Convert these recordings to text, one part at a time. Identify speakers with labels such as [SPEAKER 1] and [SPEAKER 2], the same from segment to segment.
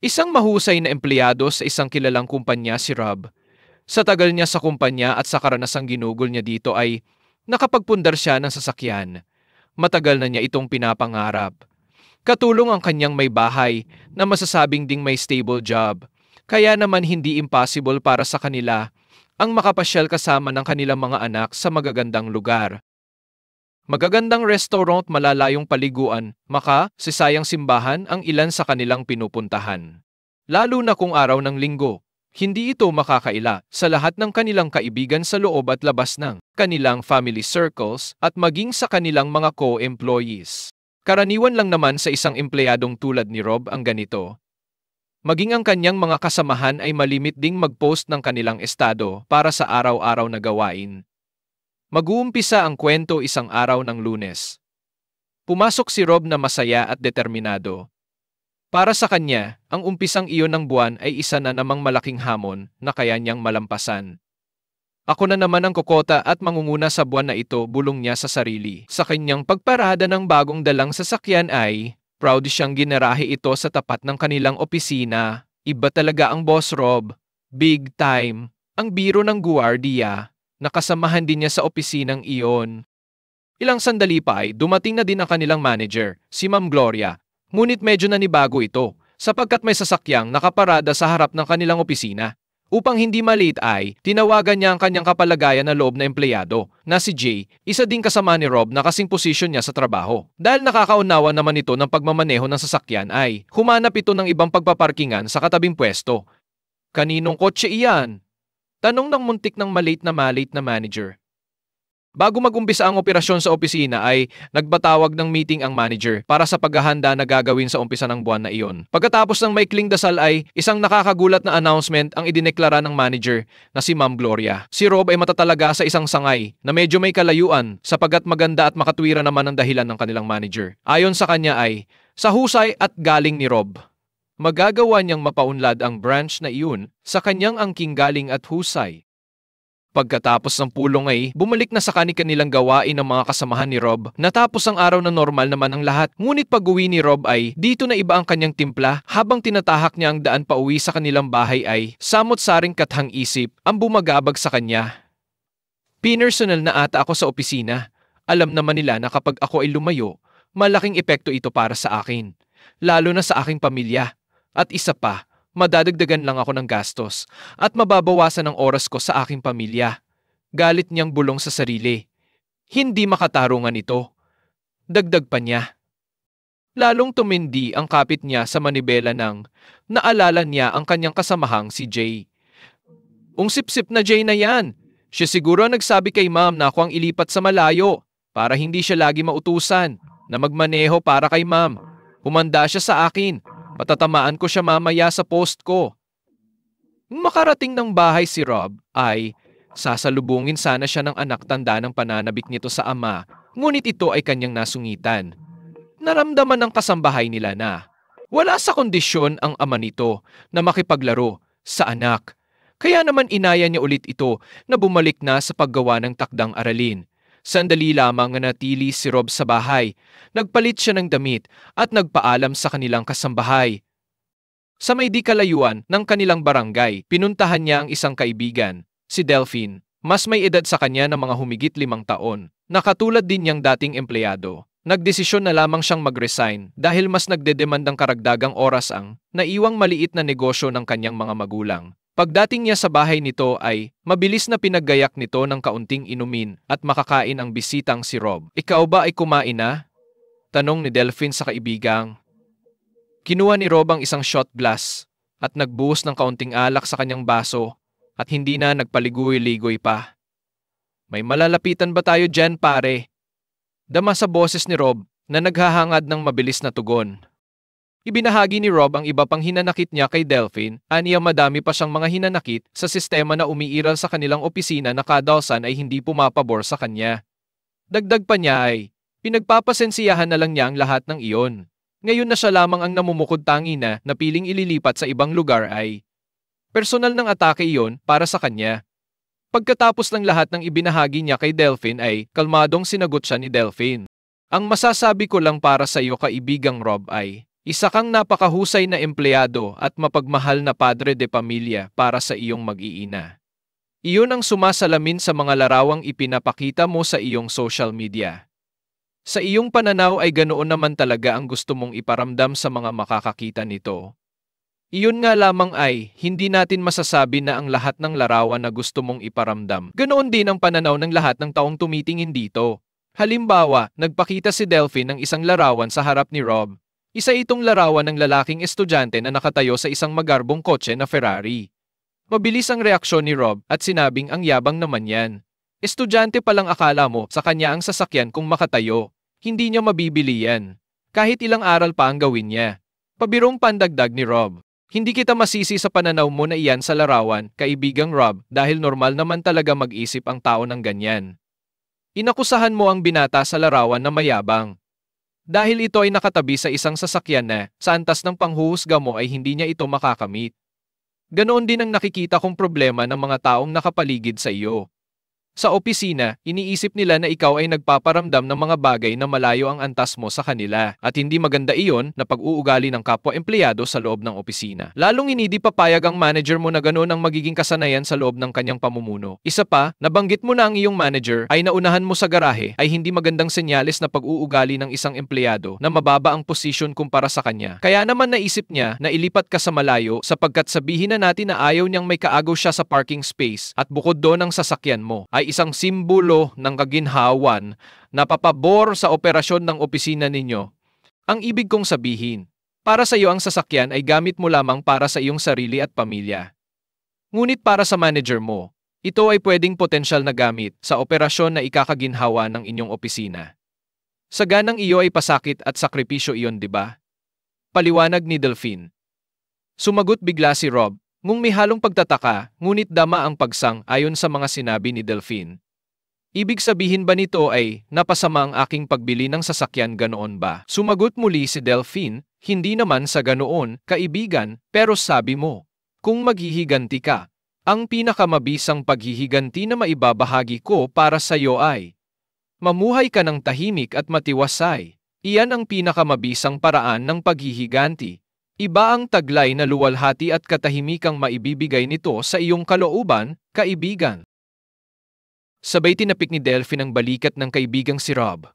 [SPEAKER 1] Isang mahusay na empleyado sa isang kilalang kumpanya si Rob. Sa tagal niya sa kumpanya at sa karanasang ginugol niya dito ay nakapagpundar siya ng sasakyan. Matagal na niya itong pinapangarap. Katulong ang kanyang may bahay na masasabing ding may stable job. Kaya naman hindi impossible para sa kanila ang makapasyal kasama ng kanilang mga anak sa magagandang lugar. Magagandang restaurant, malalayong paliguan, sisayang simbahan ang ilan sa kanilang pinupuntahan. Lalo na kung araw ng linggo, hindi ito makakaila sa lahat ng kanilang kaibigan sa loob at labas ng kanilang family circles at maging sa kanilang mga co-employees. Karaniwan lang naman sa isang empleyadong tulad ni Rob ang ganito. Maging ang kanyang mga kasamahan ay malimit ding mag-post ng kanilang estado para sa araw-araw na gawain. Mag-uumpisa ang kwento isang araw ng Lunes. Pumasok si Rob na masaya at determinado. Para sa kanya, ang umpisang iyon ng buwan ay isa na namang malaking hamon na kaya niyang malampasan. Ako na naman ang kokota at mangunguna sa buwan na ito, bulong niya sa sarili. Sa kanyang pagparada ng bagong dalang sasakyan ay proud siyang ginarahe ito sa tapat ng kanilang opisina. Iba talaga ang boss Rob. Big time. Ang biro ng guwardiya. Nakasamahan din niya sa opisinang iyon. Ilang sandali pa ay dumating na din ang kanilang manager, si Ma'am Gloria. Ngunit medyo nanibago ito sapagkat may sasakyang nakaparada sa harap ng kanilang opisina. Upang hindi maliit ay tinawagan niya ang kanyang kapalagayan na loob na empleyado na si Jay, isa ding kasama ni Rob na kasing posisyon niya sa trabaho. Dahil nakakaunawa naman ito ng pagmamaneho ng sasakyan ay humanap ito ng ibang pagpaparkingan sa katabing pwesto. Kaninong kotse iyan? Tanong ng muntik ng malate na manager. Bago mag-umpisa ang operasyon sa opisina ay nagbatawag ng meeting ang manager para sa paghahanda na gagawin sa umpisa ng buwan na iyon. Pagkatapos ng maikling dasal ay isang nakakagulat na announcement ang idineklara ng manager na si Ma'am Gloria. Si Rob ay matatalaga sa isang sangay na medyo may kalayuan sapagat maganda at makatwira naman ang dahilan ng kanilang manager. Ayon sa kanya ay sa husay at galing ni Rob. Magagawa niyang mapaunlad ang branch na iyon sa kanyang angking galing at husay. Pagkatapos ng pulong ay bumalik na sa kanilang gawain ng mga kasamahan ni Rob. Natapos ang araw na normal naman ang lahat. Ngunit pag-uwi ni Rob ay dito na iba ang kanyang timpla. Habang tinatahak niya ang daan pa uwi sa kanilang bahay ay samot-saring kathang isip ang bumagabag sa kanya. Pinersonal na ata ako sa opisina. Alam naman nila na kapag ako ay lumayo, malaking epekto ito para sa akin. Lalo na sa aking pamilya. At isa pa, madadagdagan lang ako ng gastos at mababawasan ang oras ko sa aking pamilya. Galit niyang bulong sa sarili. Hindi makatarungan ito. Dagdag pa niya. Lalong tumindi ang kapit niya sa manibela nang naalala niya ang kanyang kasamahang si Jay. Sip-sip na Jay na yan. Siya siguro nagsabi kay Ma'am na ako ang ilipat sa malayo para hindi siya lagi mautusan na magmaneho para kay Ma'am. Humanda siya sa akin. Patatamaan ko siya mamaya sa post ko. Nung makarating ng bahay si Rob ay sasalubungin sana siya ng anak tanda ng pananabik nito sa ama, ngunit ito ay kanyang nasungitan. Naramdaman ng kasambahay nila na wala sa kondisyon ang ama nito na makipaglaro sa anak. Kaya naman inaya niya ulit ito na bumalik na sa paggawa ng takdang aralin. Sandali lamang natili si Rob sa bahay. Nagpalit siya ng damit at nagpaalam sa kanilang kasambahay. Sa may di kalayuan ng kanilang barangay, pinuntahan niya ang isang kaibigan, si Delphine. Mas may edad sa kanya na mga humigit 5 taon, na katulad din niyang dating empleyado. Nagdesisyon na lamang siyang mag-resign dahil mas nagdedemandang karagdagang oras ang naiwang maliit na negosyo ng kanyang mga magulang. Pagdating niya sa bahay nito ay mabilis na pinaggayak nito ng kaunting inumin at makakain ang bisitang si Rob. Ikaw ba ay kumain na? Tanong ni Delphine sa kaibigang. Kinuha ni Rob ang isang shot glass at nagbuhos ng kaunting alak sa kanyang baso at hindi na nagpaligoy-ligoy pa. May malalapitan ba tayo dyan pare? Dama sa boses ni Rob na naghahangad ng mabilis na tugon. Ibinahagi ni Rob ang iba pang hinanakit niya kay Delphine, aniya madami pa siyang mga hinanakit sa sistema na umiiral sa kanilang opisina na kadalasan ay hindi pumapabor sa kanya. Dagdag pa niya ay, pinagpapasensiyahan na lang niya ang lahat ng iyon. Ngayon na siya lamang ang namumukod tangi na piling ililipat sa ibang lugar ay personal ng atake iyon para sa kanya. Pagkatapos ng lahat ng ibinahagi niya kay Delphine ay kalmadong sinagot siya ni Delphine. Ang masasabi ko lang para sa iyo kaibigang Rob ay Isa kang napakahusay na empleyado at mapagmahal na padre de pamilya para sa iyong mag-iina. Iyon ang sumasalamin sa mga larawang ipinapakita mo sa iyong social media. Sa iyong pananaw ay ganoon naman talaga ang gusto mong iparamdam sa mga makakakita nito. Iyon nga lamang ay, hindi natin masasabi na ang lahat ng larawan na gusto mong iparamdam. Ganoon din ang pananaw ng lahat ng taong tumitingin dito. Halimbawa, nagpakita si Delphine ng isang larawan sa harap ni Rob. Isa itong larawan ng lalaking estudyante na nakatayo sa isang magarbong kotse na Ferrari. Mabilis ang reaksyon ni Rob at sinabing ang yabang naman yan. Estudyante palang akala mo sa kanya ang sasakyan kung makatayo. Hindi niya mabibili yan. Kahit ilang aral pa ang gawin niya. Pabirong pandagdag ni Rob. Hindi kita masisi sa pananaw mo na iyan sa larawan, kaibigang Rob, dahil normal naman talaga mag-isip ang tao ng ganyan. Inakusahan mo ang binata sa larawan na mayabang. Dahil ito ay nakatabi sa isang sasakyan na, sa antas ng panghuhusga mo ay hindi niya ito makakamit. Ganoon din ang nakikita kong problema ng mga taong nakapaligid sa iyo. Sa opisina, iniisip nila na ikaw ay nagpaparamdam ng mga bagay na malayo ang antas mo sa kanila at hindi maganda iyon na pag-uugali ng kapwa-empleyado sa loob ng opisina. Lalong hindi papayag ang manager mo na ganoon ang magiging kasanayan sa loob ng kanyang pamumuno. Isa pa, nabanggit mo na ang iyong manager ay naunahan mo sa garahe ay hindi magandang senyales na pag-uugali ng isang empleyado na mababa ang posisyon kumpara sa kanya. Kaya naman naisip niya na ilipat ka sa malayo sapagkat sabihin na natin na ayaw niyang may kaagaw siya sa parking space at bukod doon ang sasakyan mo ay isang simbolo ng kaginhawan na papabor sa operasyon ng opisina ninyo. Ang ibig kong sabihin, para sa iyo ang sasakyan ay gamit mo lamang para sa iyong sarili at pamilya. Ngunit para sa manager mo, ito ay pwedeng potensyal na gamit sa operasyon na ikakaginhawa ng inyong opisina. Sa ganang iyo ay pasakit at sakripisyo iyon, di ba? Paliwanag ni Delphine. Sumagot bigla si Rob. Ngung may halong pagtataka, ngunit dama ang pagsang ayon sa mga sinabi ni Delphine. Ibig sabihin ba nito ay napasama ang aking pagbili ng sasakyan, ganoon ba? Sumagot muli si Delphine, hindi naman sa ganoon, kaibigan, pero sabi mo, kung maghihiganti ka, ang pinakamabisang paghihiganti na maibabahagi ko para sa iyo ay mamuhay ka ng tahimik at matiwasay. Iyan ang pinakamabisang paraan ng paghihiganti. Iba ang taglay na luwalhati at katahimikang maibibigay nito sa iyong kalooban, kaibigan. Sabay tinapik ni Delphine ang balikat ng kaibigang si Rob,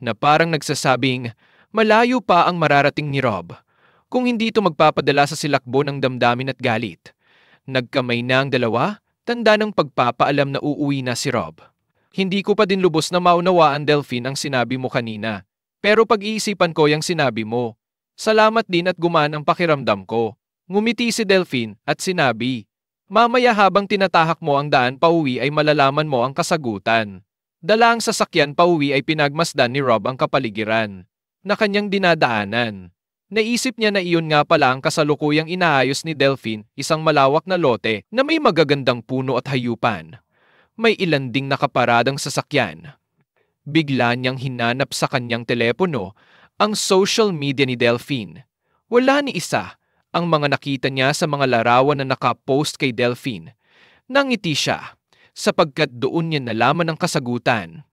[SPEAKER 1] na parang nagsasabing, malayo pa ang mararating ni Rob, kung hindi ito magpapadala sa silakbo ng damdamin at galit. Nagkamay na ang dalawa, tanda ng pagpapaalam na uuwi na si Rob. Hindi ko pa din lubos na maunawaan, Delphine, ang sinabi mo kanina, pero pag-iisipan ko yung sinabi mo. Salamat din at gumaan ang pakiramdam ko. Ngumiti si Delphine at sinabi, mamaya habang tinatahak mo ang daan pauwi ay malalaman mo ang kasagutan. Dala ang sasakyan pauwi ay pinagmasdan ni Rob ang kapaligiran na kanyang dinadaanan. Naisip niya na iyon nga pala ang kasalukuyang inaayos ni Delphine, isang malawak na lote na may magagandang puno at hayupan. May ilan ding nakaparadang sasakyan. Bigla niyang hinanap sa kanyang telepono ang social media ni Delphine. Wala ni isa ang mga nakita niya sa mga larawan na nakapost kay Delphine. Nangiti siya sapagkat doon niya nalaman ang kasagutan.